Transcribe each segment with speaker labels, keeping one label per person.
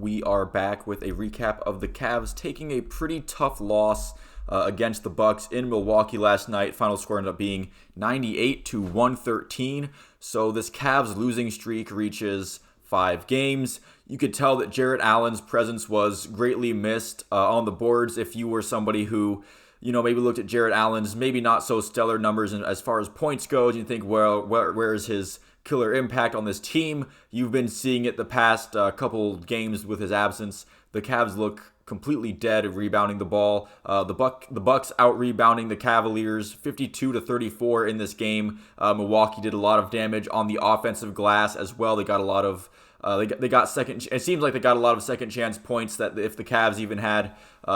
Speaker 1: We are back with a recap of the Cavs taking a pretty tough loss against the Bucks in Milwaukee last night. Final score ended up being 98-113. So this Cavs losing streak reaches 5 games. You could tell that Jarrett Allen's presence was greatly missed on the boards. If you were somebody who, maybe looked at Jarrett Allen's maybe not so stellar numbers as far as points goes, you think, well, where is his killer impact on this team? You've been seeing it the past couple games with his absence. The Cavs look completely dead at rebounding the ball. The Bucks out rebounding the Cavaliers 52-34 in this game. Milwaukee did a lot of damage on the offensive glass as well. They got a lot of they got second. It seems like they got a lot of second chance points that if the Cavs even had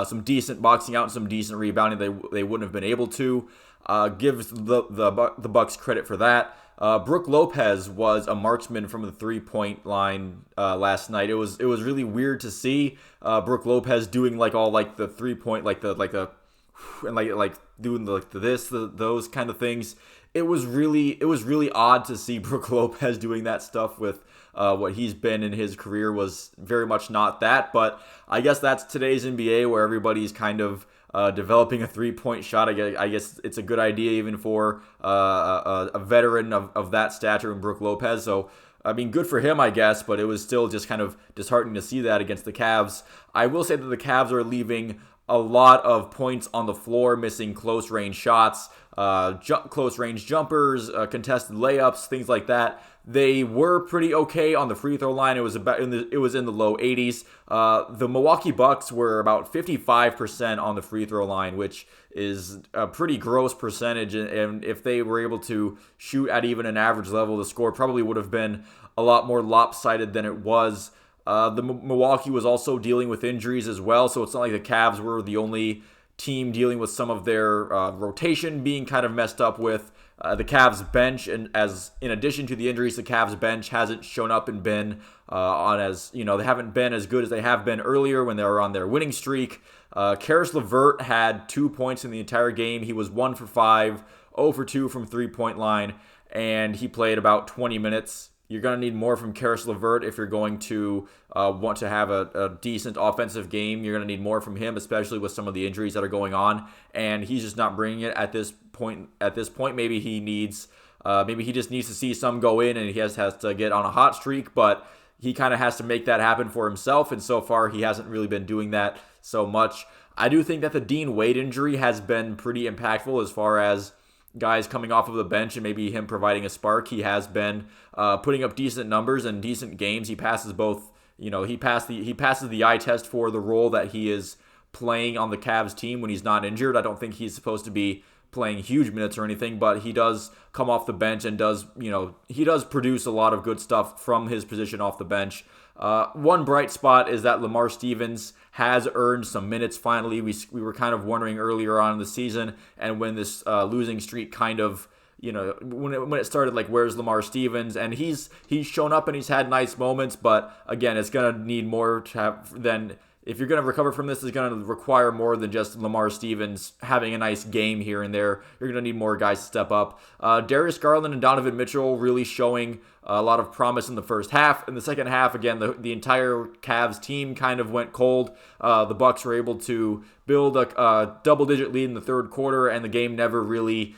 Speaker 1: some decent boxing out and some decent rebounding, they wouldn't have been able to. Gives the Bucks credit for that. Brook Lopez was a marksman from the 3-point line last night. It was really weird to see Brook Lopez doing like all like the 3-point like doing those kind of things. It was really odd to see Brook Lopez doing that stuff with what he's been in his career was very much not that. But I guess that's today's NBA where everybody's kind of developing a 3-point shot. I guess it's a good idea even for a veteran of that stature in Brook Lopez. So, I mean, good for him, I guess, but it was still just kind of disheartening to see that against the Cavs. I will say that the Cavs are leaving a lot of points on the floor, missing close-range shots, close-range jumpers, contested layups, things like that. They were pretty okay on the free throw line. It was in the low 80s. The Milwaukee Bucks were about 55% on the free throw line, which is a pretty gross percentage. And if they were able to shoot at even an average level, the score probably would have been a lot more lopsided than it was. The Milwaukee was also dealing with injuries as well, so it's not like the Cavs were the only team dealing with some of their rotation being kind of messed up with. The Cavs bench, and in addition to the injuries, the Cavs bench hasn't shown up and been they haven't been as good as they have been earlier when they were on their winning streak. Karis LeVert had 2 points in the entire game. He was 1 for 5, 0 for 2 from 3-point line, and he played about 20 minutes. You're going to need more from Karis LeVert if you're going to want to have a decent offensive game. You're going to need more from him, especially with some of the injuries that are going on. And he's just not bringing it at this point. Maybe he just needs to see some go in, and he has to get on a hot streak. But he kind of has to make that happen for himself. And so far, he hasn't really been doing that so much. I do think that the Dean Wade injury has been pretty impactful as far as guys coming off of the bench and maybe him providing a spark. He has been putting up decent numbers and decent games. He passes both, he passes the eye test for the role that he is playing on the Cavs team when he's not injured. I don't think he's supposed to be playing huge minutes or anything, but he does come off the bench and he does produce a lot of good stuff from his position off the bench. One bright spot is that Lamar Stevens has earned some minutes finally. We were kind of wondering earlier on in the season, and when this losing streak kind of, when it started, like, where's Lamar Stevens? And he's shown up and he's had nice moments, but again, it's going to need more to have than. If you're going to recover from this, it's going to require more than just Lamar Stevens having a nice game here and there. You're going to need more guys to step up. Darius Garland and Donovan Mitchell really showing a lot of promise in the first half. In the second half, again, the entire Cavs team kind of went cold. The Bucks were able to build a double-digit lead in the third quarter, and the game never really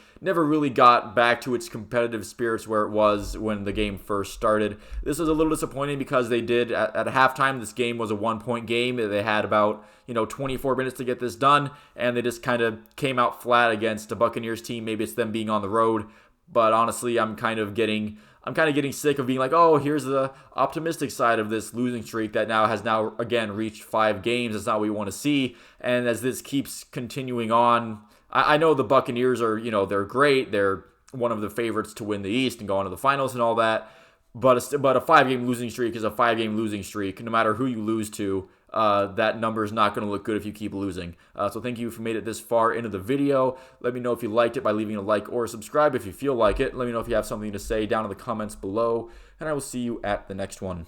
Speaker 1: got back to its competitive spirits where it was when the game first started. This was a little disappointing because they did, at halftime, this game was a 1-point game. They had about 24 minutes to get this done, and they just kind of came out flat against a Buccaneers team. Maybe it's them being on the road, but honestly, I'm kind of getting sick of being like, oh, here's the optimistic side of this losing streak that has again reached 5 games. That's not what we want to see. And as this keeps continuing on, I know the Buccaneers are, they're great. They're one of the favorites to win the East and go on to the finals and all that. But a 5-game losing streak is a 5-game losing streak. No matter who you lose to, that number is not going to look good if you keep losing. So thank you for made it this far into the video. Let me know if you liked it by leaving a like or subscribe if you feel like it. Let me know if you have something to say down in the comments below. And I will see you at the next one.